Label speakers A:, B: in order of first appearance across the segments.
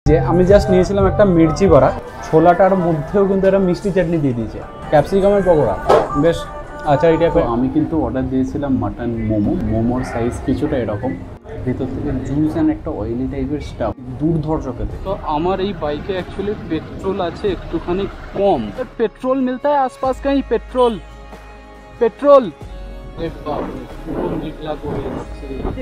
A: যে আমি জাস্ট নিয়েছিলাম একটা মির্চি বড়া, ছোলাটার মধ্যেও কিন্তু একটা মিষ্টি চাটনি দিয়ে দিয়েছে, ক্যাপসিকামের পকোড়া, বেশ আচারি টাইপের। আমি কিন্তু অর্ডার দিয়েছিলাম মাটন মোমো। মোমোর সাইজ কিছুটা এরকম, ভিতর থেকে জুস অ্যান্ড একটা অয়েলি টাইপের স্টাফ, দুর্ধর্ষ খেতে। तो আমার এই বাইকে एक्चुअली पेट्रोल আছে একটুখানি কম। पेट्रोल मिलता है आसपास कहीं? पेट्रोल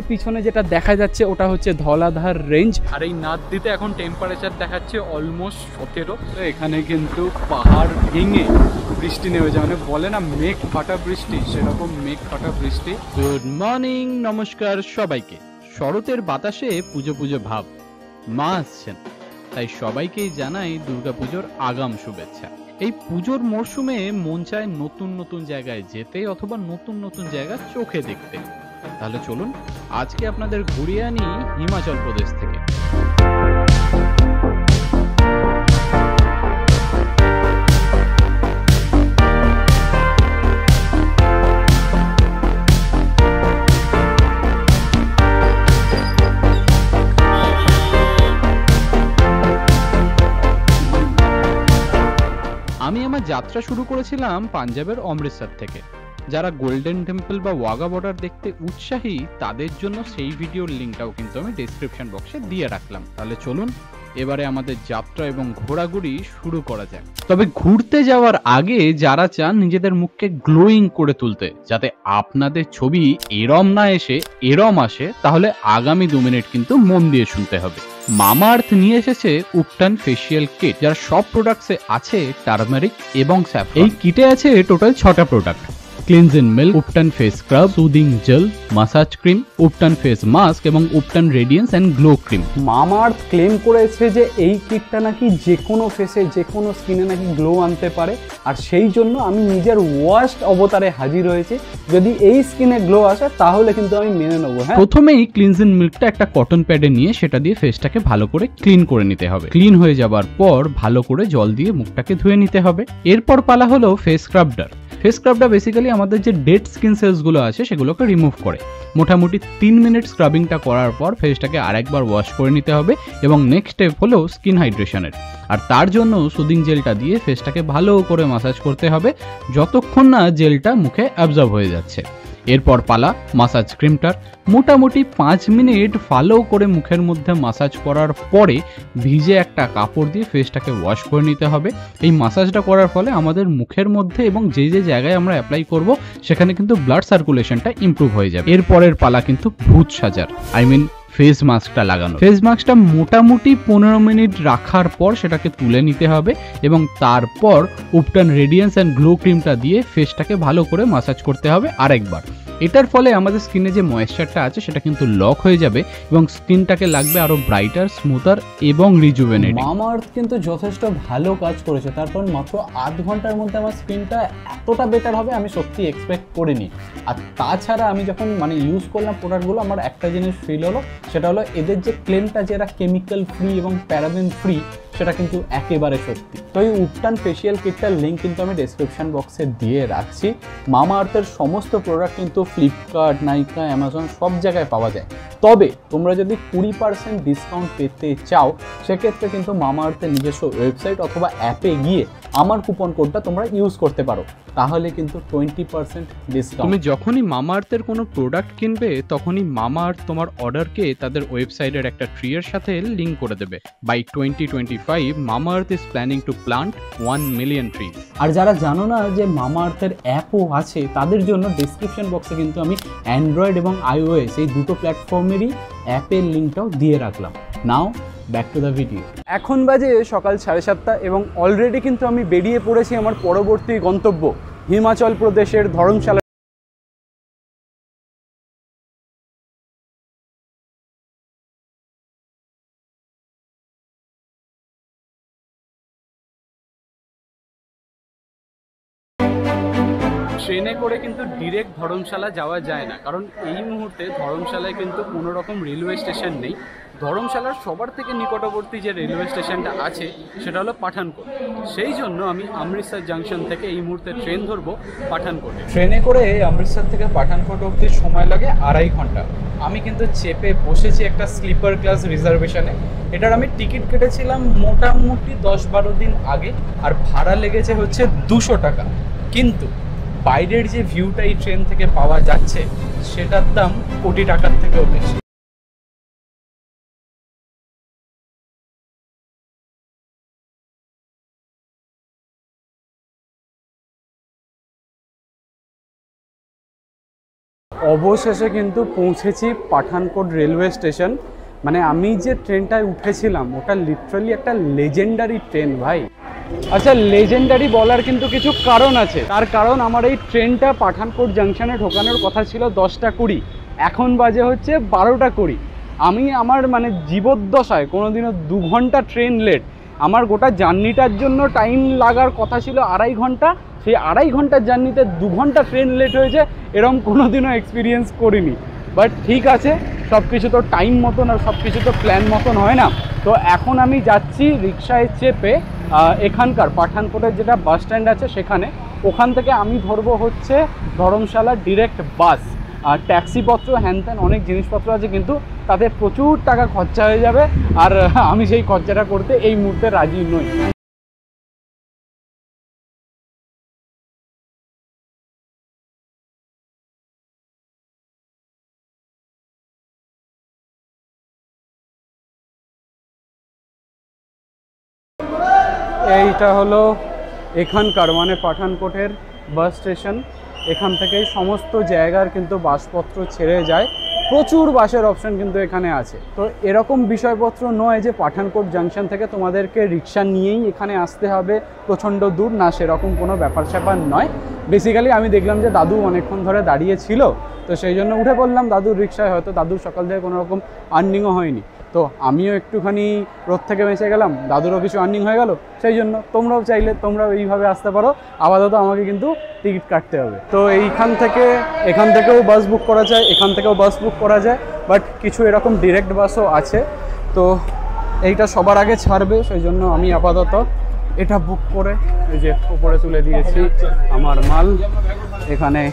A: পিছনে যেটা দেখা যাচ্ছে ওটা হচ্ছে ধলাধার রেঞ্জ, আর এই নাদদিতে এখন টেম্পারেচার দেখাচ্ছে অলমোস্ট 17। তো এখানে কিন্তু পাহাড় ভেঙে বৃষ্টি নেমেছে, মানে বলে না মেঘ ফাটা বৃষ্টি, সেরকম মেঘ ফাটা বৃষ্টি। গুড মর্নিং, নমস্কার সবাইকে। শরতের বাতাসে পুজো পুজো ভাব, মা আসছেন, তাই সবাইকেই জানাই দুর্গাপুজোর আগাম শুভেচ্ছা। এই পুজোর মরশুমে মন চায় নতুন নতুন জায়গায় যেতে অথবা নতুন নতুন জায়গা চোখে দেখতে। তাহলে চলুন আজকে আপনাদের ঘুরিয়ে আনি হিমাচল প্রদেশ থেকে। আমি আমার যাত্রা শুরু করেছিলাম পাঞ্জাবের অমৃতসর থেকে। যারা গোল্ডেন টেম্পল বা ওয়াঘা বর্ডার দেখতে উৎসাহী তাদের জন্য সেই ভিডিওর লিঙ্কটাও কিন্তু আমি ডেসক্রিপশন বক্সে দিয়ে রাখলাম। তাহলে চলুন এবারে আমাদের যাত্রা এবং ঘোরাঘুরি শুরু করা যাক। তবে ঘুরতে যাওয়ার আগে যারা চান নিজেদের মুখকে গ্লোয়িং করে তুলতে, যাতে আপনাদের ছবি এরম না এসে এরম আসে, তাহলে আগামী 2 মিনিট কিন্তু মন দিয়ে শুনতে হবে। মামাআর্থ নিয়ে এসেছে উপটান ফেসিয়াল কিট, যার সব প্রোডাক্টসে আছে টার্মারিক এবং স্যাফরন। এই কিটে আছে টোটাল 6টা product: cleansing milk, ubtan face scrub, soothing gel, massage cream, ubtan face mask এবং ubtan radiance and glow cream. Mamaearth claim করেছে যে এই কিটটা নাকি যে কোনো ফেসে যে কোনো স্কিনে নাকি গ্লো আনতে পারে, আর সেই জন্য আমি নিজের ওয়ার্স্ট অবতারে হাজির হয়েছি। যদি এই স্কিনে গ্লো আসে তাহলে কিন্তু আমি মেনে নেবো। হ্যাঁ, প্রথমেই ক্লিনজিং মিল্কটা একটা কটন প্যাডে নিয়ে সেটা দিয়ে ফেসটাকে ভালো করে ক্লিন করে নিতে হবে। ক্লিন হয়ে যাবার পর ভালো করে জল দিয়ে মুখটাকে ধুয়ে নিতে হবে। এরপর পালা হলো ফেস স্ক্রাবটার। ফেস স্ক্রাবটা বেসিক্যালি আমাদের যে ডেড স্কিন সেলসগুলো আছে সেগুলোকে রিমুভ করে। মোটামুটি 3 মিনিট স্ক্রাবিংটা করার পর ফেসটাকে আরেকবার ওয়াশ করে নিতে হবে এবং নেক্সট স্টেপ হলো স্কিন হাইড্রেশনের। আর তার জন্য সুদিং জেলটা দিয়ে ফেসটাকে ভালো করে ম্যাসাজ করতে হবে যতক্ষণ না জেলটা মুখে অ্যাবজর্ব হয়ে যাচ্ছে। এরপর পালা মাসাজ ক্রিমটার। মোটামুটি 5 মিনিট ভালো করে মুখের মধ্যে মাসাজ করার পরে ভিজে একটা কাপড় দিয়ে ফেসটাকে ওয়াশ করে নিতে হবে। এই মাসাজটা করার ফলে আমাদের মুখের মধ্যে এবং যে যে জায়গায় আমরা অ্যাপ্লাই করব সেখানে কিন্তু ব্লাড সার্কুলেশনটা ইমপ্রুভ হয়ে যাবে। এরপরের পালা কিন্তু ভূত সাজার, ফেস মাস্কটা লাগানো। ফেস মাস্কটা মোটামুটি 15 মিনিট রাখার পর সেটাকে তুলে নিতে হবে এবং তারপর উপটান রেডিয়েন্স অ্যান্ড গ্লো ক্রিমটা দিয়ে ফেসটাকে ভালো করে মাসাজ করতে হবে আরেকবার। এটার ফলে আমাদের স্কিনে যে ময়েশ্চারটা আছে সেটা কিন্তু লক হয়ে যাবে এবং স্কিনটাকে লাগবে আরো ব্রাইটার, স্মুথার এবং রিজুভেনেটিং। মামাআর্থ কিন্তু যথেষ্ট ভালো কাজ করেছে, তারপর মাত্র 8 ঘন্টার মধ্যে আমার স্কিনটা এতটা বেটার হবে আমি সত্যি এক্সপেক্ট করিনি। আর তাছাড়া আমি যখন ইউজ করলাম প্রোডাক্টগুলো, আমার একটা জিনিস ফিল হলো, সেটা হলো এদের যে ক্লেমটা যে এরা কেমিক্যাল ফ্রি এবং প্যারাবেন ফ্রি, সেটা কিন্তু একেবারে সত্যি। তো এই উপটান ফেসিয়াল কিটটার লিঙ্ক কিন্তু আমি ডেসক্রিপশন বক্সে দিয়ে রাখছি। মামাআর্থের সমস্ত প্রোডাক্ট কিন্তু ফ্লিপকার্ট, নাইকা, অ্যামাজন সব জায়গায় পাওয়া যায়। তবে তোমরা যদি 20% ডিসকাউন্ট পেতে চাও সেক্ষেত্রে কিন্তু মামাআর্থের নিজস্ব ওয়েবসাইট অথবা অ্যাপে গিয়ে আমার কুপন কোডটা তোমরা ইউজ করতে পারো, তাহলে কিন্তু 20% ডিসকাউন্ট। তুমি যখনই মামাআর্থের কোনো প্রোডাক্ট কিনবে তখনই মামাআর্থ তোমার অর্ডারকে তাদের ওয়েবসাইটের একটা ট্রিয়ের সাথে লিঙ্ক করে দেবে। By 2025 Mamaearth is planning to plant 1 million trees. আর যারা জানো না যে মামাআর্থের অ্যাপও আছে, তাদের জন্য ডেসক্রিপশন বক্সে কিন্তু আমি অ্যান্ড্রয়েড এবং iOS এই দুটো প্ল্যাটফর্মেরই অ্যাপের লিঙ্কটাও দিয়ে রাখলাম। নাও ব্যাক টু দ্য ভিডিও। এখন বাজে সকাল 7:30 এবং অলরেডি কিন্তু আমি বেরিয়ে পড়েছি আমার পরবর্তী গন্তব্য হিমাচল প্রদেশের ধর্মশালা। ট্রেনে করে কিন্তু ডিরেক্ট ধর্মশালা যাওয়া যায় না, কারণ এই মুহূর্তে ধর্মশালায় কিন্তু কোনো রকম রেলওয়ে স্টেশন নেই। ধর্মশালার সবার থেকে নিকটবর্তী যে রেলওয়ে স্টেশনটা আছে সেটা হলো পাঠানকোট। সেই জন্য আমি অমৃতসর জাংশন থেকে এই মুহূর্তে ট্রেন ধরবো পাঠানকোটে। ট্রেনে করে অমৃতসর থেকে পাঠানকোট অবধি সময় লাগে 2.5 ঘন্টা। আমি কিন্তু চেপে বসেছি একটা স্লিপার ক্লাস রিজার্ভেশনে। এটার আমি টিকিট কেটেছিলাম মোটামুটি 10-12 দিন আগে, আর ভাড়া লেগেছে হচ্ছে 200 টাকা। কিন্তু বাইরের যে ভিউটা এই ট্রেন থেকে পাওয়া যাচ্ছে সেটার দাম কোটি টাকার থেকেও বেশি। অবশেষে কিন্তু পৌঁছেছি পাঠানকোট রেলওয়ে স্টেশন। মানে আমি যে ট্রেনটায় উঠেছিলাম ওটা লিটারালি একটা লেজেন্ডারি ট্রেন ভাই। আচ্ছা, লেজেন্ডারি বলার কিন্তু কিছু কারণ আছে। তার কারণ আমার এই ট্রেনটা পাঠানকোট জাংশনে ঢোকানোর কথা ছিল 10টা 20, এখন বাজে হচ্ছে 12টা 20। আমি আমার মানে জীবদ্দশায় কোনোদিনও 2 ঘন্টা ট্রেন লেট। আমার গোটা জার্নিটার জন্য টাইম লাগার কথা ছিল 2.5 ঘন্টা, সেই 2.5 ঘন্টার জার্নিতে 2 ঘন্টা ট্রেন লেট হয়েছে, এরকম কোনোদিনও এক্সপিরিয়েন্স করিনি। বাট ঠিক আছে, সব কিছু তো টাইম মতন আর সব কিছু তো প্ল্যান মতন হয় না। তো এখন আমি যাচ্ছি রিক্সায় চেপে এখানকার পাঠানকোটের যেটা বাস স্ট্যান্ড আছে সেখানে। ওখান থেকে আমি ধরবো হচ্ছে ধর্মশালা ডিরেক্ট বাস। আর ট্যাক্সিপত্র হ্যান ত্যান অনেক জিনিসপত্র আছে, কিন্তু তাতে প্রচুর টাকা খরচা হয়ে যাবে, আর আমি সেই খরচাটা করতে এই মুহূর্তে রাজি নই। এইটা হলো এখানকার মানে পাঠানকোটের বাস স্টেশন। এখান থেকেই সমস্ত জায়গার কিন্তু বাসপত্র ছেড়ে যায়, প্রচুর বাসের অপশন কিন্তু এখানে আছে। তো এরকম বিষয়পত্র নয় যে পাঠানকোট জাংশন থেকে তোমাদেরকে রিক্সা নিয়েই এখানে আসতে হবে প্রচণ্ড দূর, না সেরকম কোনো ব্যাপার স্যাপার নয়। বেসিক্যালি আমি দেখলাম যে দাদু অনেকক্ষণ ধরে দাঁড়িয়ে ছিল, তো সেই জন্য উঠে পড়লাম দাদুর রিক্সায়। হয়তো দাদুর সকাল থেকে কোনো রকম আর্নিংও হয়নি, তো আমিও একটুখানি রোদ থেকে বেঁচে গেলাম, দাদুরও কিছু আর্নিং হয়ে গেল। সেই জন্য তোমরাও চাইলে তোমরাও এইভাবে আসতে পারো, আপাতত আমাকে কিন্তু টিকিট কাটতে হবে। তো এখান থেকেও বাস বুক করা যায়, এখান থেকেও বাস বুক করা যায়, বাট কিছু এরকম ডিরেক্ট বাসও আছে। তো এইটা সবার আগে ছাড়বে, সেই জন্য আমি আপাতত এটা বুক করে এই যে উপরে তুলে দিয়েছি আমার মাল। এখানে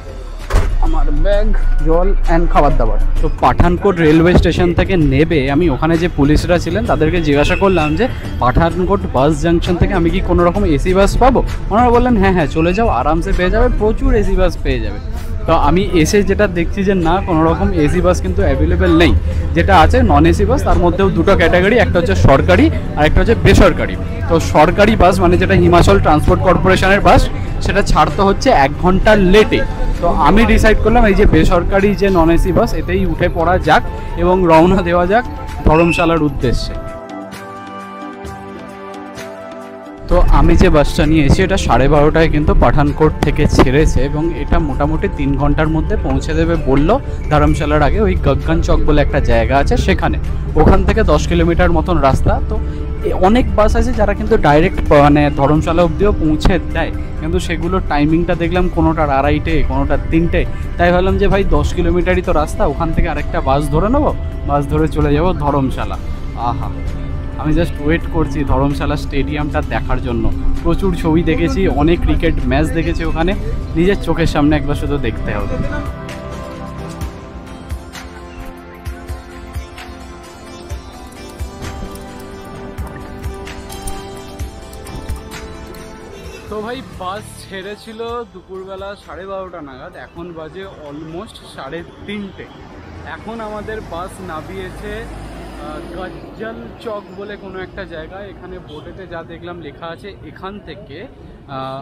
A: আমার ব্যাগ, জল অ্যান্ড খাবার দাবার। তো পাঠানকোট রেলওয়ে স্টেশন থেকে নেবে আমি ওখানে যে পুলিশরা ছিলেন তাদেরকে জিজ্ঞাসা করলাম যে পাঠানকোট বাস জাংশন থেকে আমি কি কোনো রকম এসি বাস পাবো? ওনারা বললেন হ্যাঁ হ্যাঁ চলে যাও, আরামসে পেয়ে যাবে, প্রচুর এসি বাস পেয়ে যাবে। তো আমি এসে যেটা দেখছি যে না, কোনো রকম এসি বাস কিন্তু অ্যাভেলেবেল নেই। যেটা আছে নন এসি বাস, তার মধ্যেও দুটো ক্যাটাগরি, একটা হচ্ছে সরকারি আর একটা হচ্ছে বেসরকারি। তো সরকারি বাস মানে যেটা হিমাচল ট্রান্সপোর্ট কর্পোরেশনের বাস, সেটা ছাড়তে হচ্ছে 1 ঘন্টা লেটে। তো আমি ডিসাইড করলাম এই যে বেসরকারি যে নন এসি বাস এতেই উঠে পড়া যাক এবং রওনা দেওয়া যাক ধর্মশালার উদ্দেশ্যে। তো আমি যে বাসটা নিয়েছি এটা 12:30টায় কিন্তু পাঠানকোট থেকে ছেড়েছে এবং এটা মোটামুটি 3 ঘন্টার মধ্যে পৌঁছে দেবে বললো ধর্মশালার আগে। ওই গগন চক বলে একটা জায়গা আছে সেখানে, ওখান থেকে 10 কিলোমিটার মতন রাস্তা। তো অনেক বাস আছে যারা কিন্তু ডাইরেক্ট মানে ধর্মশালা অবধিও পৌঁছে দেয়, কিন্তু সেগুলোর টাইমিংটা দেখলাম কোনোটার 2:30, কোনোটার 3টে। তাই ভাবলাম যে ভাই 10 কিলোমিটারই তো রাস্তা, ওখান থেকে আরেকটা বাস ধরে নেবো, বাস ধরে চলে যাব ধর্মশালা। আহা, আমি জাস্ট ওয়েট করছি ধর্মশালা স্টেডিয়ামটা দেখার জন্য। প্রচুর ছবি দেখেছি, অনেক ক্রিকেট ম্যাচ দেখেছি ওখানে, নিজের চোখের সামনে একবার শুধু দেখতে হবে। তো ভাই বাস ছেড়েছিল দুপুরবেলা 12:30 নাগাদ, এখন বাজে অলমোস্ট 3:30। এখন আমাদের বাস নামিয়েছে গজ্জল চক বলে কোনো একটা জায়গায়। এখানে বোর্ডেতে যা দেখলাম লেখা আছে এখান থেকে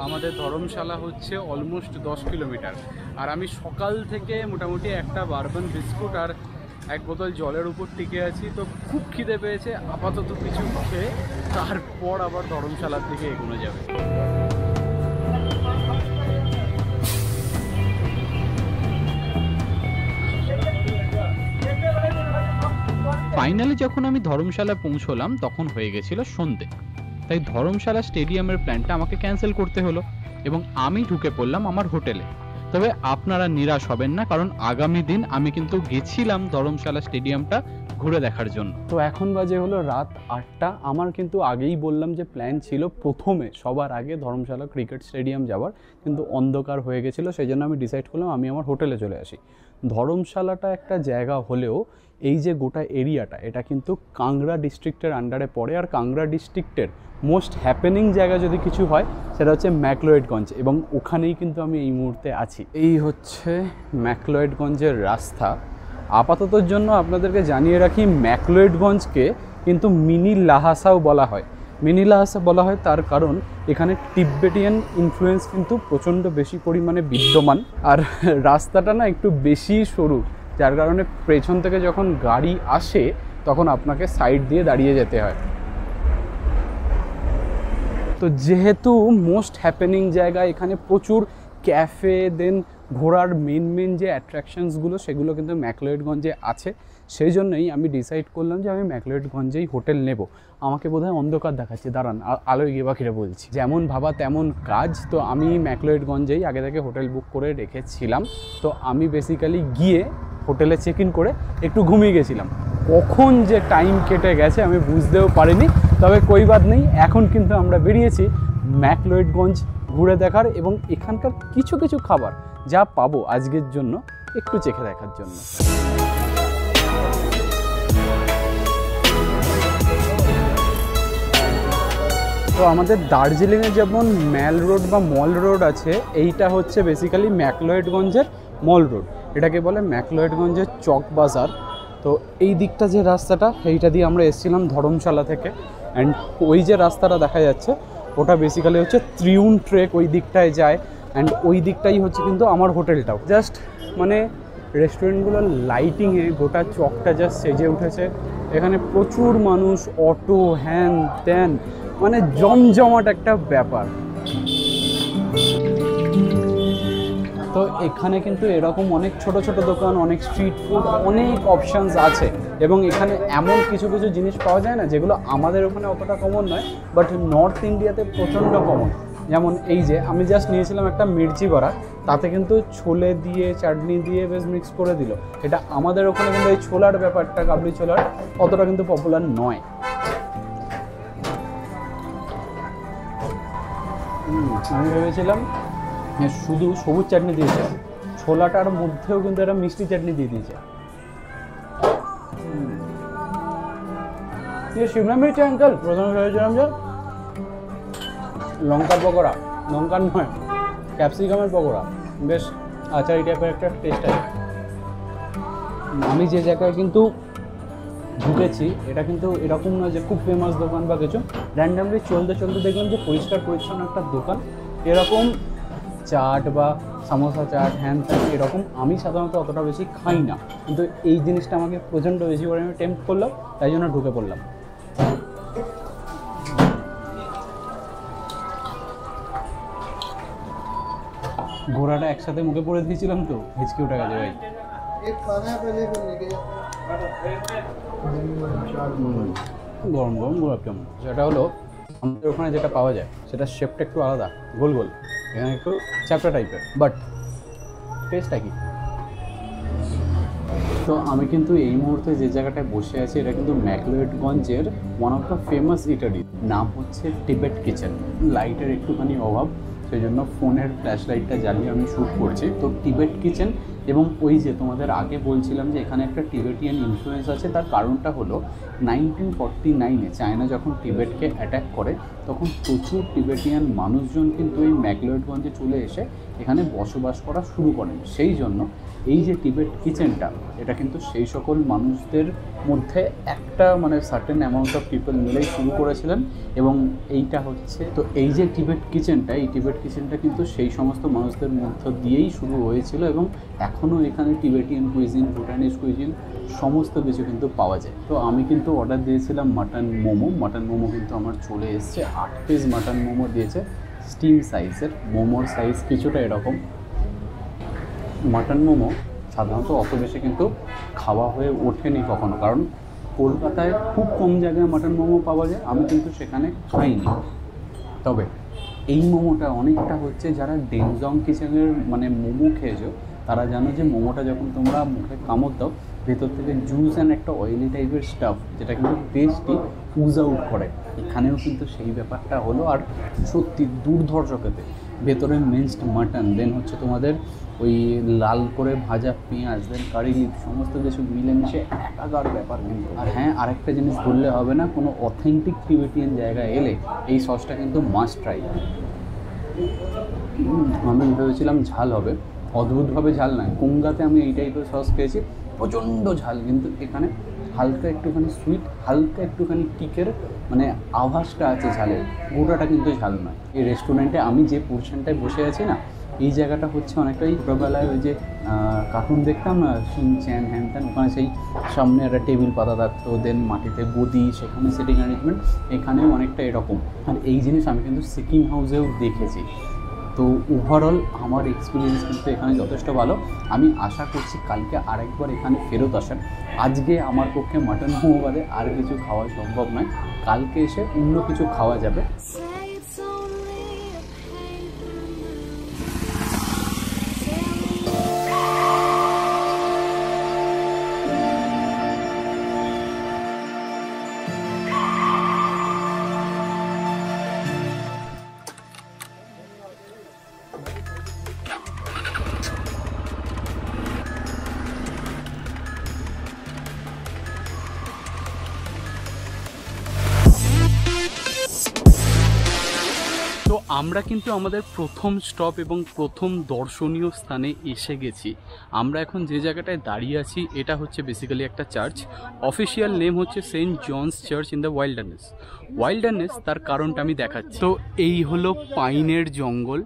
A: আমাদের ধর্মশালা হচ্ছে অলমোস্ট 10 কিলোমিটার। আর আমি সকাল থেকে মোটামুটি একটা বারবান বিস্কুট আর 1 বোতল জলের উপর টিকে আছি। তো খুব খিদে পেয়েছে, আপাতত কিছু খেয়ে তারপর আবার ধর্মশালার দিকে এগোনো যাবে। ফাইনালি যখন আমি ধর্মশালা পৌঁছলাম তখন হয়ে গেছিল সন্ধে, তাই ধর্মশালা স্টেডিয়ামের প্ল্যানটা আমাকে ক্যান্সেল করতে হলো এবং আমি ঢুকে পড়লাম আমার হোটেলে। তবে আপনারা নিরাশ হবেন না, কারণ আগামী দিন আমি কিন্তু গেছিলাম ধর্মশালা স্টেডিয়ামটা ঘুরে দেখার জন্য। তো এখন বাজে হলো রাত 8টা। আমার কিন্তু আগেই বললাম যে প্ল্যান ছিল প্রথমে সবার আগে ধর্মশালা ক্রিকেট স্টেডিয়াম যাওয়ার, কিন্তু অন্ধকার হয়ে গেছিলো, সেই জন্য আমি ডিসাইড করলাম আমি আমার হোটেলে চলে আসি। ধর্মশালাটা একটা জায়গা হলেও এই যে গোটা এরিয়াটা, এটা কিন্তু কাংড়া ডিস্ট্রিক্টের আন্ডারে পড়ে। আর কাংড়া ডিস্ট্রিক্টের মোস্ট হ্যাপেনিং জায়গা যদি কিছু হয় সেটা হচ্ছে ম্যাকলোয়েডগঞ্জ, এবং ওখানেই কিন্তু আমি এই মুহূর্তে আছি। এই হচ্ছে ম্যাকলোয়েডগঞ্জের রাস্তা। আপাততর জন্য আপনাদেরকে জানিয়ে রাখি, ম্যাকলোয়েডগঞ্জকে কিন্তু মিনি লাহাসাও বলা হয়। মিনি লাহাসা বলা হয় তার কারণ এখানে তিব্বেটিয়ান ইনফ্লুয়েন্স কিন্তু প্রচণ্ড বেশি পরিমাণে বিদ্যমান। আর রাস্তাটা না একটু বেশি সরু, যার কারণে পেছন থেকে যখন গাড়ি আসে তখন আপনাকে সাইড দিয়ে দাঁড়িয়ে যেতে হয়। তো যেহেতু মোস্ট হ্যাপেনিং জায়গা, এখানে প্রচুর ক্যাফে, দেন ঘোরার মেন যে অ্যাট্রাকশনসগুলো সেগুলো কিন্তু ম্যাকলোয়েডগঞ্জে আছে, সেই জন্যই আমি ডিসাইড করলাম যে আমি ম্যাকলোয়েডগঞ্জেই হোটেল নেব। আমাকে বোধহয় অন্ধকার দেখাচ্ছে, দাঁড়ান আলোয় গিয়ে বাকিরা বলছি। যেমন ভাবা তেমন কাজ। তো আমি ম্যাকলোয়েডগঞ্জেই আগে থেকে হোটেল বুক করে রেখেছিলাম। তো আমি বেসিক্যালি গিয়ে হোটেলে চেক ইন করে একটু ঘুমিয়ে গেছিলাম। কখন যে টাইম কেটে গেছে আমি বুঝতেও পারিনি। তবে কই বাদ নেই, এখন কিন্তু আমরা বেরিয়েছি ম্যাকলোয়েডগঞ্জ ঘুরে দেখার, এবং এখানকার কিছু কিছু খাবার যা পাবো আজকের জন্য একটু চেখে দেখার জন্য। তো আমাদের দার্জিলিংয়ে যেমন ম্যাল রোড বা মল রোড আছে, এইটা হচ্ছে বেসিক্যালি ম্যাকলোয়েডগঞ্জের মল রোড। এটাকে বলে ম্যাকলোয়েডগঞ্জের চক বাজার। তো এই দিকটা যে রাস্তাটা, এইটা দিয়ে আমরা এসেছিলাম ধর্মশালা থেকে। অ্যান্ড ওই যে রাস্তাটা দেখা যাচ্ছে ওটা বেসিক্যালি হচ্ছে ত্রিউন ট্রেক, ওই দিকটায় যায়। অ্যান্ড ওই দিকটাই হচ্ছে কিন্তু আমার হোটেলটাও। জাস্ট মানে রেস্টুরেন্টগুলোর লাইটিংয়ে গোটা চকটা জাস্ট সেজে উঠেছে। এখানে প্রচুর মানুষ, অটো, হ্যান ত্যান, মানে জমজমাট একটা ব্যাপার। তো এখানে কিন্তু এরকম অনেক ছোট ছোট দোকান, অনেক স্ট্রিট ফুড, অনেক অপশানস আছে। এবং এখানে এমন কিছু কিছু জিনিস পাওয়া যায় না যেগুলো আমাদের ওখানে অতটা কমন নয়, বাট নর্থ ইন্ডিয়াতে প্রচণ্ড কমন। যেমন এই যে আমি জাস্ট নিয়েছিলাম একটা মির্চি বড়া, তাতে কিন্তু ছোলে দিয়ে চাটনি দিয়ে বেশ মিক্স করে দিল। এটা আমাদের ওখানে কিন্তু এই ছোলার ব্যাপারটা, কাবলি ছোলার, অতটা কিন্তু পপুলার নয়। আমি ভেবেছিলাম শুধু সবুজ চাটনি দিয়েছে, ছোলাটার মধ্যেও কিন্তু একটা মিষ্টি চাটনি দিয়ে দিয়েছে। শিমলা মির্চ আঙ্কেল প্রথমে ভেবেছিলাম যে লঙ্কার পকোড়া, লঙ্কার নয়, ক্যাপসিকামের পকোড়া, বেশ আচারি টাইপের একটা টেস্ট আছে। আমি যে জায়গায় কিন্তু ঢুকেছি এটা কিন্তু এরকম নয় যে খুব ফেমাস দোকান বা কিছু। র্যান্ডামলি চলতে চলতে দেখলাম যে পরিষ্কার পরিচ্ছন্ন একটা দোকান। এরকম চাট বা সামোসা চাট, হ্যান ত্যান, এরকম আমি সাধারণত অতটা বেশি খাই না, কিন্তু এই জিনিসটা আমাকে প্রচণ্ড বেশি পরিমাণে টেম্প্ট করলো, তাই জন্য ঢুকে পড়লাম। ঘোড়াটা একসাথে মুখে পড়ে দিয়েছিলাম তো হেঁচকে উঠে গেছে ভাই। গরম গরম গোলাপ জামুন, সেটা হলো আমাদের ওখানে যেটা পাওয়া যায় সেটা শেপটা একটু আলাদা, গোল গোল, এখানে একটু চ্যাপটা টাইপের, বাট টেস্টটা কি। তো আমি কিন্তু এই মুহূর্তে যে জায়গাটায় বসে আছি এটা কিন্তু ম্যাকলোয়েডগঞ্জের ওয়ান অফ দ্য ফেমাস ইটারি, নাম হচ্ছে টিবেট কিচেন। লাইটের একটুখানি অভাব, সেই জন্য ফোনের ফ্ল্যাশ লাইটটা জ্বালিয়ে আমি শ্যুট করছি। তো টিবেট কিচেন, এবং ওই যে তোমাদের আগে বলছিলাম যে এখানে একটা টিবেটিয়ান ইনফ্লুয়েন্স আছে, তার কারণটা হলো 1949-এ চায়না যখন টিবেটকে অ্যাট্যাক করে তখন প্রচুর টিবেটিয়ান মানুষজন কিন্তু এই ম্যাকলোয়েডগঞ্জে চলে এসে এখানে বসবাস করা শুরু করেন। সেই জন্য এই যে টিবেট কিচেনটা, এটা কিন্তু সেই সকল মানুষদের মধ্যে একটা মানে সার্টেন অ্যামাউন্ট অফ পিপল মিলেই শুরু করেছিলেন। এবং এইটা হচ্ছে, তো এই যে টিবেট কিচেনটা, এই টিবেট কিচেনটা কিন্তু সেই সমস্ত মানুষদের মধ্য দিয়েই শুরু হয়েছিল, এবং এখনও এখানে টিবেটিয়ান কুইজিন, ভুটানিজ কুইজিন সমস্ত কিছু কিন্তু পাওয়া যায়। তো আমি কিন্তু অর্ডার দিয়েছিলাম মাটন মোমো। মাটন মোমো কিন্তু আমার চলে এসছে, 8 পিস মাটন মোমো দিয়েছে, স্টিম সাইজের। মোমোর সাইজ কিছুটা এরকম। মাটন মোমো সাধারণত অত বেশি কিন্তু খাওয়া হয়ে ওঠেনি কখনো, কারণ কলকাতায় খুব কম জায়গায় মাটন মোমো পাওয়া যায়, আমি কিন্তু সেখানে খাইনি। তবে
B: এই মোমোটা অনেকটা হচ্ছে যারা ডেনজং কিচেনের মানে মোমো খেয়েছো তারা জানো যে মোমোটা যখন তোমরা মুখে কামড় দাও ভেতর থেকে জুস অ্যান্ড একটা অয়েলি টাইপের স্টাফ যেটা কিন্তু টেস্টি উজ আউট করে, এখানেও কিন্তু সেই ব্যাপারটা হলো। আর সত্যি দুর্ধর্ষ খেতে, ভেতরে মিন্সড মাটন, দেন হচ্ছে তোমাদের ওই লাল করে ভাজা পেঁয়াজ, দেন কারি লিভ, সমস্ত কিছু মিলেমিশে একাকার ব্যাপার কিন্তু। আর হ্যাঁ, আরেকটা জিনিস বললে হবে না, কোনো অথেন্টিক টিবেটিয়ান জায়গায় এলে এই সসটা কিন্তু মাস্ট ট্রাই। আমি ভেবেছিলাম ঝাল হবে, অদ্ভুতভাবে ঝাল নয়। কুঙ্গাতে আমি এই টাইপের সস খেয়েছি, প্রচণ্ড ঝাল, কিন্তু এখানে হালকা একটুখানি সুইট, হালকা একটুখানি টিকের মানে আভাসটা আছে ঝালের, গোটাটা কিন্তু ঝাল নয়। এই রেস্টুরেন্টে আমি যে পোর্শনটায় বসে আছি না, এই জায়গাটা হচ্ছে অনেকটাই ছোটোবেলায় ওই যে কার্টুন দেখতাম না, শিনচ্যান হ্যান ত্যান, ওখানে সেই সামনে একটা টেবিল পাতা থাকতো, দেন মাটিতে গদি, সেখানে সিটিং অ্যারেঞ্জমেন্ট, এখানেও অনেকটা এরকম। আর এই জিনিস আমি কিন্তু সিকিম হাউসেও দেখেছি। তো ওভারঅল আমার এক্সপিরিয়েন্স কিন্তু এখানে যথেষ্ট ভালো। আমি আশা করছি কালকে আরেকবার এখানে ফেরত আসার। আজকে আমার পক্ষে মাটন মোমো বাদে আর কিছু খাওয়া সম্ভব নয়, কালকে এসে অন্য কিছু খাওয়া যাবে।
A: তো আমরা কিন্তু আমাদের প্রথম স্টপ এবং প্রথম দর্শনীয় স্থানে এসে গেছি। আমরা এখন যে জায়গাটায় দাঁড়িয়ে আছি এটা হচ্ছে বেসিক্যালি একটা চার্চ। অফিসিয়াল নেম হচ্ছে Saint John's church in the wilderness. Wilderness তার কারণটা আমি দেখাচ্ছি। তো এই হলো পাইনের জঙ্গল,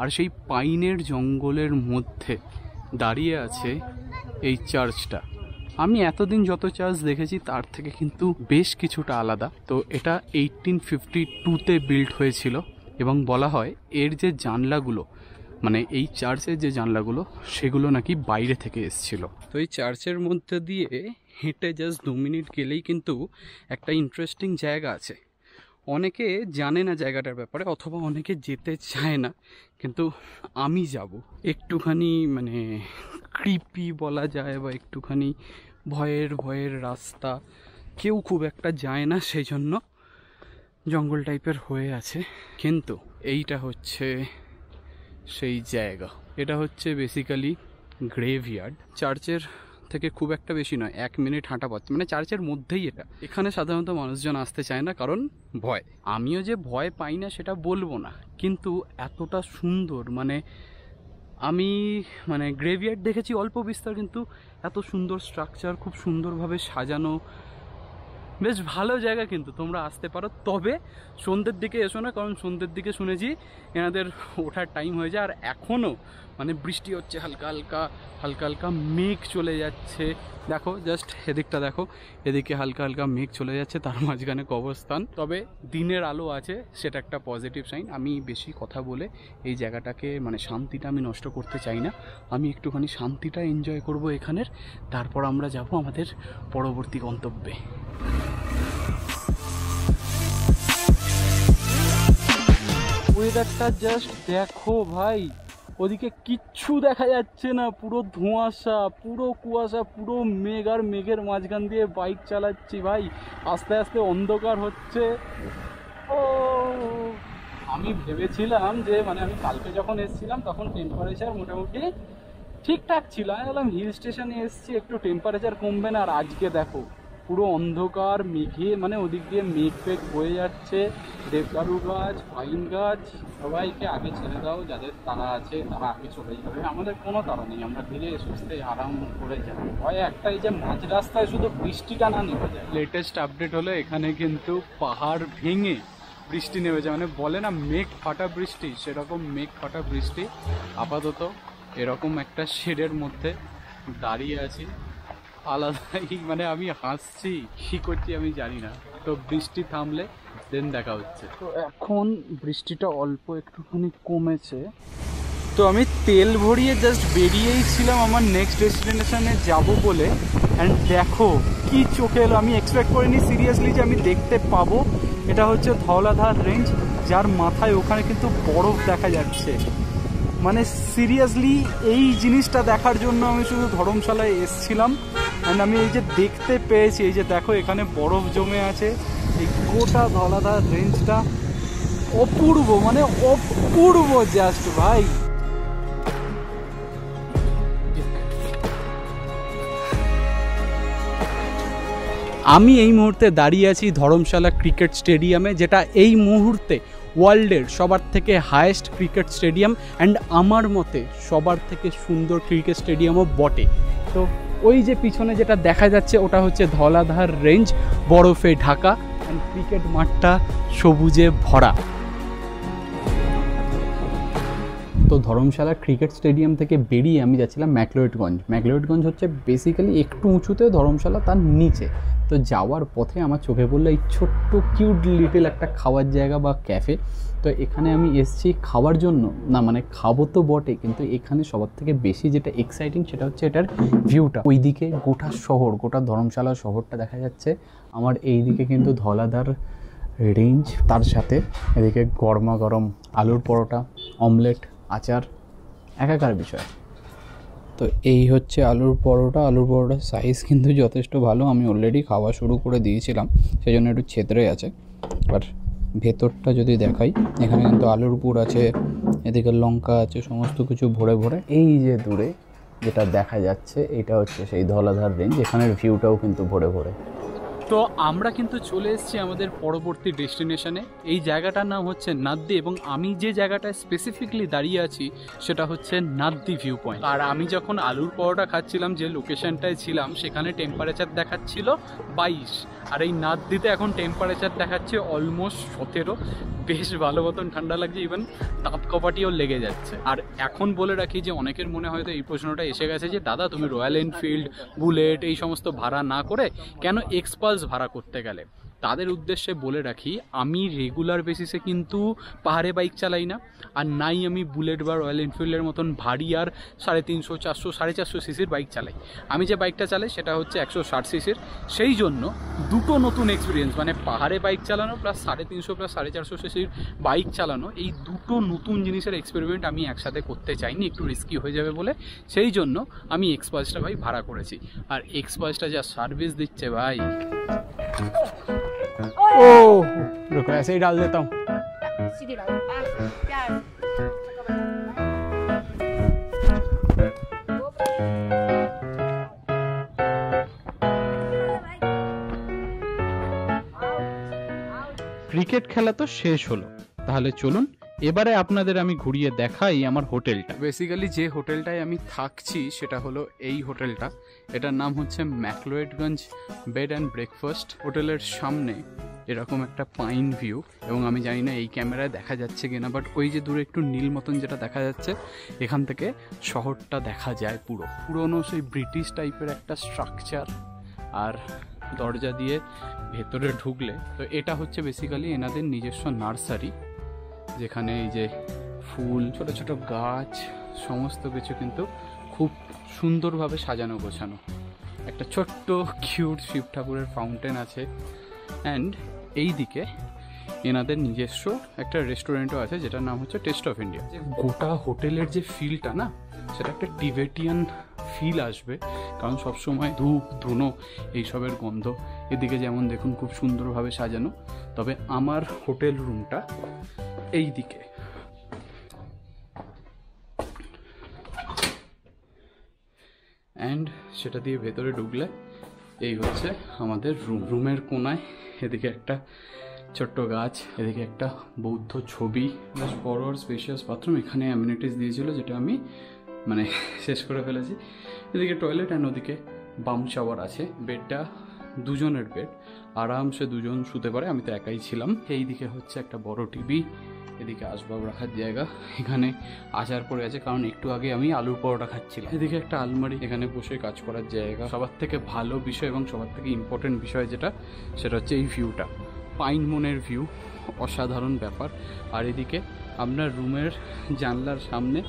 A: আর সেই পাইনের জঙ্গলের মধ্যে দাঁড়িয়ে আছে এই চার্চটা। আমি এতদিন যত চার্চ দেখেছি তার থেকে কিন্তু বেশ কিছুটা আলাদা। তো এটা 1852-তে বিল্ড হয়েছিল এবং বলা হয় এর যে জানলাগুলো, মানে এই চার্চের যে জানলাগুলো, সেগুলো নাকি বাইরে থেকে এসেছিল। তো এই চার্চের মধ্যে দিয়ে হেঁটে জাস্ট 2 মিনিট গেলেই কিন্তু একটা ইন্টারেস্টিং জায়গা আছে। অনেকে জানে না জায়গাটার ব্যাপারে, অথবা অনেকে যেতে চায় না, কিন্তু আমি যাব। একটুখানি মানে ক্রিপি বলা যায়, বা একটুখানি ভয়ের রাস্তা, কেউ খুব একটা যায় না, সেই জন্য জঙ্গল টাইপের হয়ে আছে। কিন্তু এইটা হচ্ছে সেই জায়গা, এটা হচ্ছে বেসিক্যালি গ্রেভইয়ার্ড। চার্চের থেকে খুব একটা বেশি নয়, 1 মিনিট হাঁটা পথ, মানে চার্চের মধ্যেই এটা। এখানে সাধারণত মানুষজন আসতে চায় না, কারণ ভয়। আমিও যে ভয় পাই না সেটা বলবো না, কিন্তু এতটা সুন্দর, আমি গ্রেভইয়ার্ড দেখেছি অল্প বিস্তর, কিন্তু এত সুন্দর স্ট্রাকচার, খুব সুন্দরভাবে সাজানো, বেশ ভালো জায়গা। কিন্তু তোমরা আসতে পারো, তবে সন্ধ্যের দিকে এসো না, কারণ সন্ধ্যের দিকে শুনেছি এনাদের ওঠার টাইম হয়ে যায়। আর এখনও বৃষ্টি হচ্ছে, হালকা হালকা মেঘ চলে যাচ্ছে। দেখো জাস্ট এদিকটা দেখো, এদিকে হালকা হালকা মেঘ চলে যাচ্ছে, তার মাঝখানে কবরস্থান। তবে দিনের আলো আছে, সেটা একটা পজিটিভ সাইন। আমি বেশি কথা বলে এই জায়গাটাকে শান্তিটা আমি নষ্ট করতে চাই না। আমি একটুখানি শান্তিটা এনজয় করব এখানের, তারপর আমরা যাব আমাদের পরবর্তী গন্তব্যে। ওয়েদারটা জাস্ট দেখো ভাই, ওদিকে কিচ্ছু দেখা যাচ্ছে না, পুরো ধোঁয়াশা, পুরো কুয়াশা, পুরো মেঘ, আর মেঘের মাঝখান দিয়ে বাইক চালাচ্ছি ভাই, আস্তে আস্তে অন্ধকার হচ্ছে। ও আমি ভেবেছিলাম যে আমি কালকে যখন এসেছিলাম তখন টেম্পারেচার মোটামুটি ঠিকঠাক ছিল, আমি বললাম হিল স্টেশনে এসেছি, একটু টেম্পারেচার কমবে না। আর আজকে দেখো পুরো অন্ধকার মেঘে, ওদিক দিয়ে মেঘ ফেঘ বয়ে যাচ্ছে, দেবদারু গাছ, পাইন গাছ। সবাইকে আগে ছেড়ে দাও, যাদের তারা আছে তারা আগে চলে যাবে, আমাদের কোনো তারা নেই, আমরা ধীরে সুস্থে আরাম করে যাব। ভয় একটাই যে মাঝ রাস্তায় শুধু বৃষ্টিটা না নেমে যায়। লেটেস্ট আপডেট হলো এখানে কিন্তু পাহাড় ভেঙে বৃষ্টি নেমে যায়, বলে না মেঘ ফাটা বৃষ্টি, সেরকম মেঘ ফাটা বৃষ্টি। আপাতত এরকম একটা শেডের মধ্যে দাঁড়িয়ে আছি, আলাদাই আমি হাসছি, কি করছি আমি জানি না। তো বৃষ্টি থামলে দেন দেখা হচ্ছে। তো এখন বৃষ্টিটা অল্প একটুখানি কমেছে। তো আমি তেল ভরিয়ে জাস্ট বেরিয়েই ছিলাম আমার নেক্সট ডেস্টিনেশনে যাব বলে, অ্যান্ড দেখো কি চোখে এলো। আমি এক্সপেক্ট করিনি সিরিয়াসলি যে আমি দেখতে পাবো
C: এটা হচ্ছে ধওলাধার রেঞ্জ, যার মাথায় ওখানে কিন্তু বরফ দেখা যাচ্ছে। মানে সিরিয়াসলি এই জিনিসটা দেখার জন্য আমি শুধু ধর্মশালায় এসছিলাম, অ্যান্ড আমি এই যে দেখতে পেয়েছি, এই যে দেখো এখানে বরফ জমে আছে, এই গোটা ধওলাধার রেঞ্জটা অপূর্ব, মানে অপূর্ব জাস্ট ভাই। আমি এই মুহূর্তে দাঁড়িয়ে আছি ধর্মশালা ক্রিকেট স্টেডিয়ামে, যেটা এই মুহূর্তে ওয়ার্ল্ডের সবার থেকে হায়েস্ট ক্রিকেট স্টেডিয়াম অ্যান্ড আমার মতে সবার থেকে সুন্দর ক্রিকেট স্টেডিয়ামও বটে। তো ওই যে পিছনে যেটা দেখা যাচ্ছে ওটা হচ্ছে ধওলাধার রেঞ্জ, বরফে ঢাকা, অ্যান্ড ক্রিকেট মাঠটা সবুজে ভরা।
B: তো ধর্মশালা ক্রিকেট স্টেডিয়াম থেকে বেরিয়ে আমি যাচ্ছিলাম ম্যাকলোয়েডগঞ্জ। ম্যাকলোয়েডগঞ্জ হচ্ছে বেসিক্যালি একটু উঁচুতে, ধর্মশালা তার নিচে। তো যাওয়ার পথে আমার চোখে পড়লো এই ছোট্ট কিউট লিটল একটা খাওয়ার জায়গা বা ক্যাফে। তো এখানে আমি এসেছি খাওয়ার জন্য না, মানে খাবো তো বটে, কিন্তু এখানে সবার থেকে বেশি যেটা এক্সাইটিং সেটা হচ্ছে এটার ভিউটা। ওইদিকে গোটা শহর, গোটা ধর্মশালা শহরটা দেখা যাচ্ছে। আমার এই দিকে কিন্তু ধওলাধার রেঞ্জ, তার সাথে এদিকে গরমা গরম আলুর পরোটা, অমলেট, আচার, একাকার বিষয়। তো এই হচ্ছে আলুর পরোটা। আলুর পরোটার সাইজ কিন্তু যথেষ্ট ভালো। আমি অলরেডি খাওয়া শুরু করে দিয়েছিলাম, সেই জন্য একটু ছেতরে আছে। আর ভেতরটা যদি দেখাই, এখানে কিন্তু আলুর পুর আছে, এদিকে লঙ্কা আছে, সমস্ত কিছু ভরে ভরে। এই যে দূরে যেটা দেখা যাচ্ছে এটা হচ্ছে সেই ধওলাধার রেঞ্জ, এখানের ভিউটাও কিন্তু ভরে ভরে।
A: তো আমরা কিন্তু চলে এসেছি আমাদের পরবর্তী ডেস্টিনেশনে। এই জায়গাটার নাম হচ্ছে নাদ্দি, এবং আমি যে জায়গাটায় স্পেসিফিকলি দাঁড়িয়ে আছি সেটা হচ্ছে নাদ্দি ভিউ পয়েন্ট। আর আমি যখন আলুর পরোটা খাচ্ছিলাম, যে লোকেশনটায় ছিলাম সেখানে টেম্পারেচার দেখাচ্ছিল 22, আর এই নাদ্দিতে এখন টেম্পারেচার দেখাচ্ছে অলমোস্ট 17। বেশ ভালো মতন ঠান্ডা লাগছে, ইভেন তাপ কপাটিও লেগে যাচ্ছে। আর এখন বলে রাখি যে অনেকের মনে হয়তো এই প্রশ্নটা এসে গেছে যে দাদা তুমি রয়্যাল এনফিল্ড, বুলেট এই সমস্ত ভাড়া না করে কেন এক্সপালস ভাড়া করতে গেলে। তাদের উদ্দেশ্যে বলে রাখি, আমি রেগুলার বেসিসে কিন্তু পাহাড়ে বাইক চালাই না, আর নাই আমি বুলেট বা রয়্যাল এনফিল্ডের মতন ভারী আর 350, 400, 450 সিসির বাইক চালাই। আমি যে বাইকটা চালাই সেটা হচ্ছে 160 সিসির। সেই জন্য দুটো নতুন এক্সপিরিয়েন্স, মানে পাহাড়ে বাইক চালানো প্লাস 350 প্লাস 450 সিসির বাইক চালানো, এই দুটো নতুন জিনিসের এক্সপেরিমেন্ট আমি একসাথে করতে চাইনি, একটু রিস্কি হয়ে যাবে বলে। সেই জন্য আমি এক্সপালসটা ভাই ভাড়া করেছি। আর এক্সপালসটা যা সার্ভিস দিচ্ছে ভাই,
B: ओह रुको ऐसे ही डाल देता हूँ।
D: सीधे डालो प्याज
A: ক্রিকেট খেলা তো শেষ হলো, তাহলে চলুন এবারে আপনাদের আমি ঘুরিয়ে দেখাই আমার হোটেলটা। বেসিক্যালি যে হোটেলটায় আমি থাকছি সেটা হলো এই হোটেলটা। এটার নাম হচ্ছে ম্যাকলোয়েডগঞ্জ বেড অ্যান্ড ব্রেকফাস্ট। হোটেলের সামনে এরকম একটা পাইন ভিউ, এবং আমি জানি না এই ক্যামেরায় দেখা যাচ্ছে কিনা, বাট ওই যে দূরে একটু নীল মতন যেটা দেখা যাচ্ছে, এখান থেকে শহরটা দেখা যায় পুরো। পুরোনো সেই ব্রিটিশ টাইপের একটা স্ট্রাকচার, আর দরজা দিয়ে ভেতরে ঢুকলে তো এটা হচ্ছে বেসিক্যালি এনাদের নিজস্ব নার্সারি, যেখানে এই যে ফুল, ছোট ছোট গাছ, সমস্ত কিছু কিন্তু খুব সুন্দরভাবে সাজানো গোছানো। একটা ছোট্ট কিউট শিব ঠাকুরের ফাউন্টেন আছে, অ্যান্ড এই দিকে এনাদের নিজস্ব একটা রেস্টুরেন্টও আছে যেটার নাম হচ্ছে টেস্ট অফ ইন্ডিয়া। যে গোটা হোটেলের যে ফিলটা না, সেটা একটা টিবেটিয়ান ফিল আসবে, কারণ সবসময় ধূপ ধুনো এইসবের গন্ধ। এদিকে যেমন দেখুন খুব সুন্দরভাবে সাজানো, তবে আমার হোটেল রুমটা এই দিকে। অ্যান্ড সেটা দিয়ে ভেতরে ঢুকলে এই হচ্ছে আমাদের রুমের কোনায় এদিকে একটা ছোট্ট গাছ, এদিকে একটা বৌদ্ধ ছবি, বেশ বড় আর স্পেশিয়াস বাথরুম। এখানে অ্যামিনিটিস দিয়েছিল যেটা আমি মানে শেষ করে ফেলেছি। এদিকে টয়লেট অ্যান্ড ওদিকে বাম শাওয়ার আছে। বেডটা দুজনের বেড, আরামসে দুজন শুতে পারে, আমি তো একাই ছিলাম। এই দিকে হচ্ছে একটা বড় টিভি, এদিকে আসবাব রাখার জায়গা, এখানে আচার পড়ে আছে কারণ একটু আগে আমি আলুর পরোটা খাচ্ছিলাম। এদিকে একটা আলমারি, এখানে বসে কাজ করার জায়গা। সবার থেকে ভালো বিষয় এবং সবার থেকে ইম্পর্টেন্ট বিষয় যেটা, সেটা হচ্ছে এই ভিউটা, পাইন মনের ভিউ, অসাধারণ ব্যাপার। আর এদিকে আপনার রুমের জানলার সামনে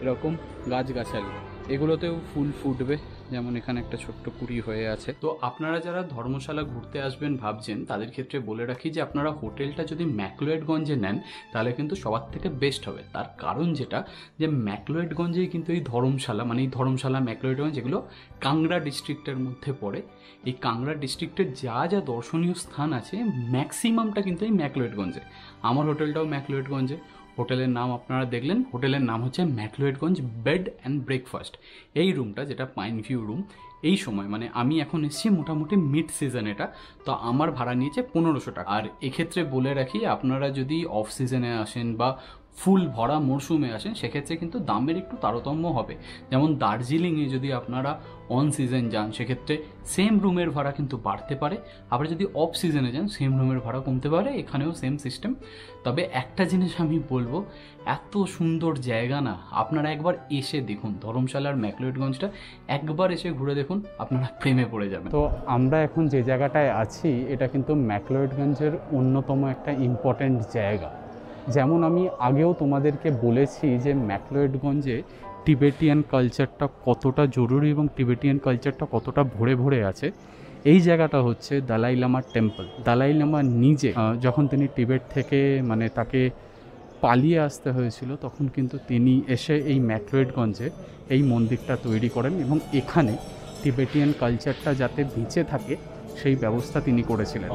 A: এরকম গাছগাছালি, এগুলোতেও ফুল ফুটবে, যেমন এখানে একটা ছোট্ট কুড়ি হয়ে আছে। তো আপনারা যারা ধর্মশালা ঘুরতে আসবেন ভাবছেন তাদের ক্ষেত্রে বলে রাখি যে আপনারা হোটেলটা যদি ম্যাকলোয়েডগঞ্জে নেন তাহলে কিন্তু সবার থেকে বেস্ট হবে। তার কারণ যেটা যে ম্যাকলোয়েডগঞ্জেই কিন্তু এই ধর্মশালা, মানে এই ধর্মশালা ম্যাকলোয়েডগঞ্জ যেগুলো কাংড়া ডিস্ট্রিক্টের মধ্যে পড়ে, এই কাংড়া ডিস্ট্রিক্টের যা যা দর্শনীয় স্থান আছে ম্যাক্সিমামটা কিন্তু এই ম্যাকলোয়েডগঞ্জে। আমার হোটেলটাও ম্যাকলোয়েডগঞ্জে। হোটেলের নাম আপনারা দেখলেন, হোটেলের নাম হচ্ছে ম্যাকলোয়েডগঞ্জ বেড অ্যান্ড ব্রেকফাস্ট। এই রুমটা যেটা পাইন ভিউ রুম, এই সময় মানে আমি এখন এসেছি মোটামুটি মিড সিজন, এটা তো আমার ভাড়া নিয়েছে 1500 টাকা। আর এক্ষেত্রে বলে রাখি আপনারা যদি অফ সিজনে আসেন বা ফুল ভরা মরশুমে আসেন সেক্ষেত্রে কিন্তু দামের একটু তারতম্য হবে। যেমন দার্জিলিংয়ে যদি আপনারা অন সিজন যান সেক্ষেত্রে সেম রুমের ভাড়া কিন্তু বাড়তে পারে, আবার যদি অফ সিজনে যান সেম রুমের ভাড়া কমতে পারে। এখানেও সেম সিস্টেম। তবে একটা জিনিস আমি বলবো, এত সুন্দর জায়গা না, আপনারা একবার এসে দেখুন ধর্মশালার ম্যাকলোয়েডগঞ্জটা, একবার এসে ঘুরে দেখুন, আপনারা প্রেমে পড়ে যাবেন।
C: তো আমরা এখন যে জায়গাটায় আছি এটা কিন্তু ম্যাকলোয়েডগঞ্জের অন্যতম একটা ইম্পর্ট্যান্ট জায়গা। যেমন আমি আগেও তোমাদেরকে বলেছি যে ম্যাকলোয়েডগঞ্জে টিবেটিয়ান কালচারটা কতটা জরুরি এবং টিবেটিয়ান কালচারটা কতটা ভরে ভরে আছে। এই জায়গাটা হচ্ছে দালাই লামার টেম্পল। দালাই লামা নিজে যখন তিনি টিবেট থেকে মানে তাকে পালিয়ে আসতে হয়েছিল তখন কিন্তু তিনি এসে এই ম্যাকলোয়েডগঞ্জে এই মন্দিরটা তৈরি করেন এবং এখানে টিবেটিয়ান কালচারটা যাতে বেঁচে থাকে সেই ব্যবস্থা তিনি করেছিলেন।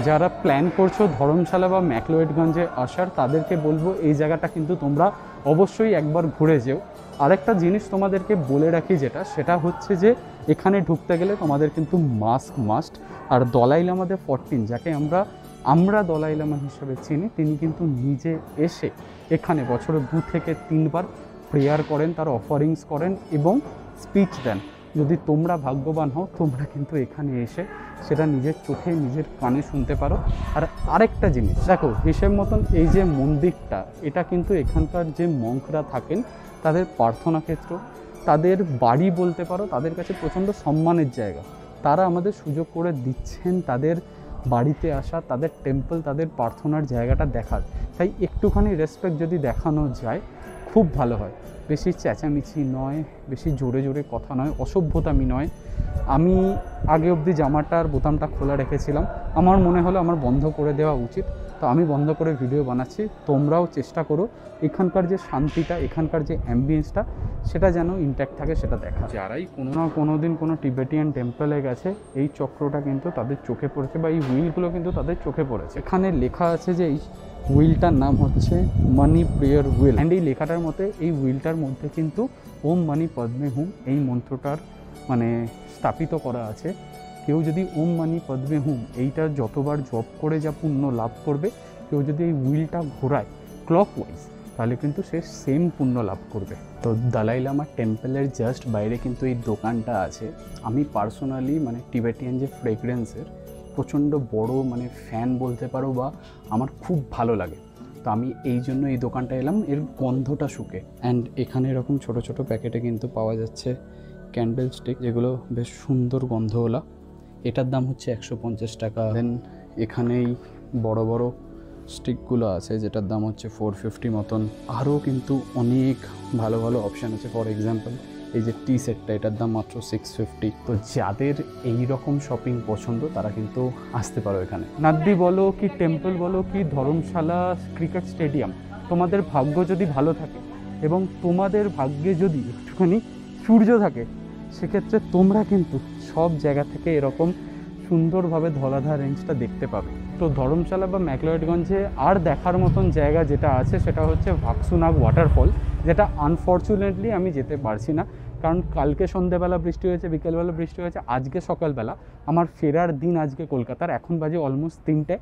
C: যারা প্ল্যান করছো ধর্মশালা বা ম্যাকলোয়েডগঞ্জে আসার তাদেরকে বলবো এই জায়গাটা কিন্তু তোমরা অবশ্যই একবার ঘুরে যেও। আরেকটা জিনিস তোমাদেরকে বলে রাখি যেটা, সেটা হচ্ছে যে এখানে ঢুকতে গেলে তোমাদের কিন্তু মাস্ক মাস্ট। আর দলাই লামাদের 14 যাকে আমরা দলাই লামা হিসেবে চিনি, তিনি কিন্তু নিজে এসে এখানে বছরে 2 থেকে 3 বার প্রেয়ার করেন, তার অফারিংস করেন এবং স্পিচ দেন। যদি তোমরা ভাগ্যবান হও তোমরা কিন্তু এখানে এসে সেটা নিজের চোখে নিজের কানে শুনতে পারো। আর আরেকটা জিনিস দেখো, হিসেব মতন এই যে মন্দিরটা, এটা কিন্তু এখানকার যে মঙ্করা থাকেন তাদের প্রার্থনা ক্ষেত্র, তাদের বাড়ি বলতে পারো, তাদের কাছে প্রচণ্ড সম্মানের জায়গা। তারা আমাদের সুযোগ করে দিচ্ছেন তাদের বাড়িতে আসা, তাদের টেম্পল, তাদের প্রার্থনার জায়গাটা দেখার। তাই একটুখানি রেসপেক্ট যদি দেখানো যায় খুব ভালো হয়। বেশি চেঁচামেচি নয়, বেশি জোরে জোরে কথা নয়, অসভ্যতামি নয়। আমি আগে অবধি জামাটার বোতামটা খোলা রেখেছিলাম, আমার মনে হলো আমার বন্ধ করে দেওয়া উচিত, তো আমি বন্ধ করে ভিডিও বানাচ্ছি। তোমরাও চেষ্টা করো এখানকার যে শান্তিটা, এখানকার যে অ্যাম্বিয়েন্সটা সেটা যেন ইনট্যাক্ট থাকে সেটা দেখা। যারাই কোনো না কোনো দিন কোনো টিবেটিয়ান টেম্পলে গেছে এই চক্রটা কিন্তু তাদের চোখে পড়েছে বা এই হুইলগুলো কিন্তু তাদের চোখে পড়েছে। এখানে লেখা আছে যে এই হুইলটার নাম হচ্ছে মানি প্রেয়ার হুইল। অ্যান্ড এই লেখাটার মতে এই হুইলটার মধ্যে কিন্তু ওম মানি পদ্মে হুম এই মন্ত্রটার মানে স্থাপিত করা আছে। কেউ যদি ওম মানি পদ্মে হুম এইটা যতবার জপ করে যা পুণ্য লাভ করবে, কেউ যদি এই হুইলটা ঘোরায় ক্লকওয়াইজ তাহলে কিন্তু সে সেম পুণ্য লাভ করবে। তো দালাই লামা টেম্পলের জাস্ট বাইরে কিন্তু এই দোকানটা আছে। আমি পার্সোনালি মানে টিবেটিয়ান যে ফ্রেগরেন্সের প্রচণ্ড বড় মানে ফ্যান বলতে পারো, বা আমার খুব ভালো লাগে। তো আমি এই জন্য এই দোকানটা এলাম, এর গন্ধটা শুকে। অ্যান্ড এখানে এরকম ছোট ছোট প্যাকেটে কিন্তু পাওয়া যাচ্ছে ক্যান্ডেল স্টিক, যেগুলো বেশ সুন্দর গন্ধওয়ালা। এটার দাম হচ্ছে 150 টাকা। দেন এখানেই বড় বড় স্টিকগুলো আছে যেটার দাম হচ্ছে 450 মতন। আরও কিন্তু অনেক ভালো ভালো অপশান আছে। ফর এক্সাম্পল এই যে টি সেটটা, এটার দাম মাত্র 650। তো যাদের এই রকম শপিং পছন্দ তারা কিন্তু আসতে পারো এখানে। নাদ্দি বলো কি টেম্পল বলো কি ধর্মশালা ক্রিকেট স্টেডিয়াম, তোমাদের ভাগ্য যদি ভালো থাকে এবং তোমাদের ভাগ্যে যদি একটুখানি সূর্য থাকে সেক্ষেত্রে তোমরা কিন্তু সব জায়গা থেকে এরকম সুন্দরভাবে ধলাধার রেঞ্জটা দেখতে পাবে। তো ধর্মশালা বা ম্যাকলোয়েডগঞ্জে আর দেখার মতন জায়গা যেটা আছে সেটা হচ্ছে ভাকসুনাগ ওয়াটারফল, যেটা আনফর্চুনেটলি আমি যেতে পারছি না, কারণ কালকে সন্ধ্যেবেলা বৃষ্টি হয়েছে, বিকেলবেলা বৃষ্টি হয়েছে, আজকে সকালবেলা আমার ফেরার দিন আজকে কলকাতার, এখন বাজে অলমোস্ট 3টে।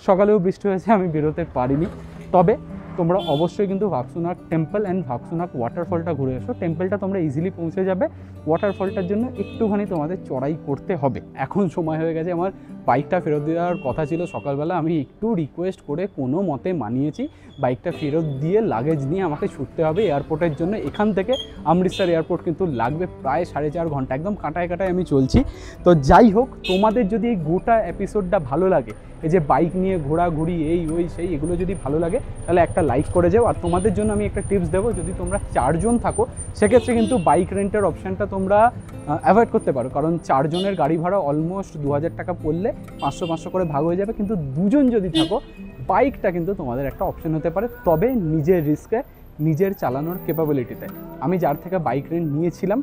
C: সকালেও বৃষ্টি হয়েছে, আমি বেরোতে পারিনি। তবে তোমরা অবশ্যই কিন্তু ভাকসুনাগ টেম্পল অ্যান্ড ভাকসুনাগ ওয়াটারফলটা ঘুরে এসো। টেম্পলটা তোমরা ইজিলি পৌঁছে যাবে, ওয়াটারফলটার জন্য একটুখানি তোমাদের চড়াই করতে হবে। এখন সময় হয়ে গেছে আমার বাইকটা ফেরত দেওয়ার কথা ছিল সকালবেলা, আমি একটু রিকোয়েস্ট করে কোনো মতে মানিয়েছি। বাইকটা ফেরত দিয়ে লাগেজ নিয়ে আমাকে ছুটতে হবে এয়ারপোর্টের জন্য। এখান থেকে অমৃতসর এয়ারপোর্ট কিন্তু লাগবে প্রায় 4.5 ঘন্টা, একদম কাঁটায় কাঁটায় আমি চলছি। তো যাই হোক, তোমাদের যদি এই গোটা এপিসোডটা ভালো লাগে, এই যে বাইক নিয়ে ঘোরাঘুরি এই ওই সেই এগুলো যদি ভালো লাগে তাহলে একটা লাইক করে যাও। আর তোমাদের জন্য আমি একটা টিপস দেবো, যদি তোমরা 4 জন থাকো সেক্ষেত্রে কিন্তু বাইক রেন্টের অপশানটা তোমরা অ্যাভয়েড করতে পারো, কারণ 4 জনের গাড়ি ভাড়া অলমোস্ট 2000 টাকা পড়লে 500 করে ভাগ হয়ে যাবে। কিন্তু 2 জন যদি থাকো বাইকটা কিন্তু তোমাদের একটা অপশান হতে পারে, তবে নিজের রিস্কে, নিজের চালানোর ক্যাপাবিলিটিতে। আমি যার থেকে বাইক রেন্ট নিয়েছিলাম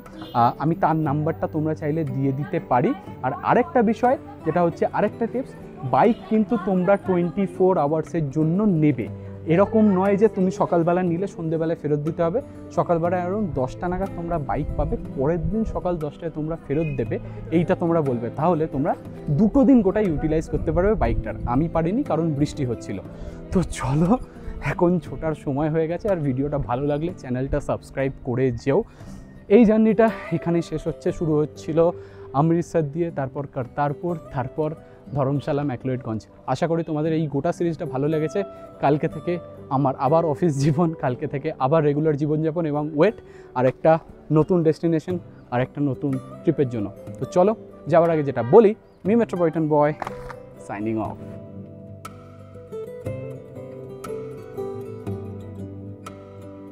C: আমি তার নাম্বারটা তোমরা চাইলে দিয়ে দিতে পারি। আর আরেকটা বিষয় যেটা হচ্ছে আরেকটা টিপস, বাইক কিন্তু তোমরা 24 আওয়ার্সের জন্য নেবে, এরকম নয় যে তুমি সকালবেলা নিলে সন্ধ্যেবেলায় ফেরত দিতে হবে। সকালবেলায় আরও 10টা নাগাদ তোমরা বাইক পাবে, পরের দিন সকাল 10টায় তোমরা ফেরত দেবে, এইটা তোমরা বলবে, তাহলে তোমরা 2 দিন গোটা ইউটিলাইজ করতে পারবে বাইকটার। আমি পারিনি কারণ বৃষ্টি হচ্ছিল। তো চলো, এখন ছোটার সময় হয়ে গেছে। আর ভিডিওটা ভালো লাগলে চ্যানেলটা সাবস্ক্রাইব করে যেও। এই জার্নিটা এখানেই শেষ হচ্ছে, শুরু হচ্ছিল অমৃতসর দিয়ে, তারপর কর্তারপুর, তারপর ধর্মশালা, ম্যাকলোডগঞ্জ। আশা করি তোমাদের এই গোটা সিরিজটা ভালো লেগেছে। কালকে থেকে আমার আবার অফিস জীবন, কালকে থেকে আবার রেগুলার জীবনযাপন এবং ওয়েট আর একটা নতুন ডেস্টিনেশন আর একটা নতুন ট্রিপের জন্য। তো চলো, যাওয়ার আগে যেটা বলি, মি মেট্রোপলিটন বয় সাইনিং অফ।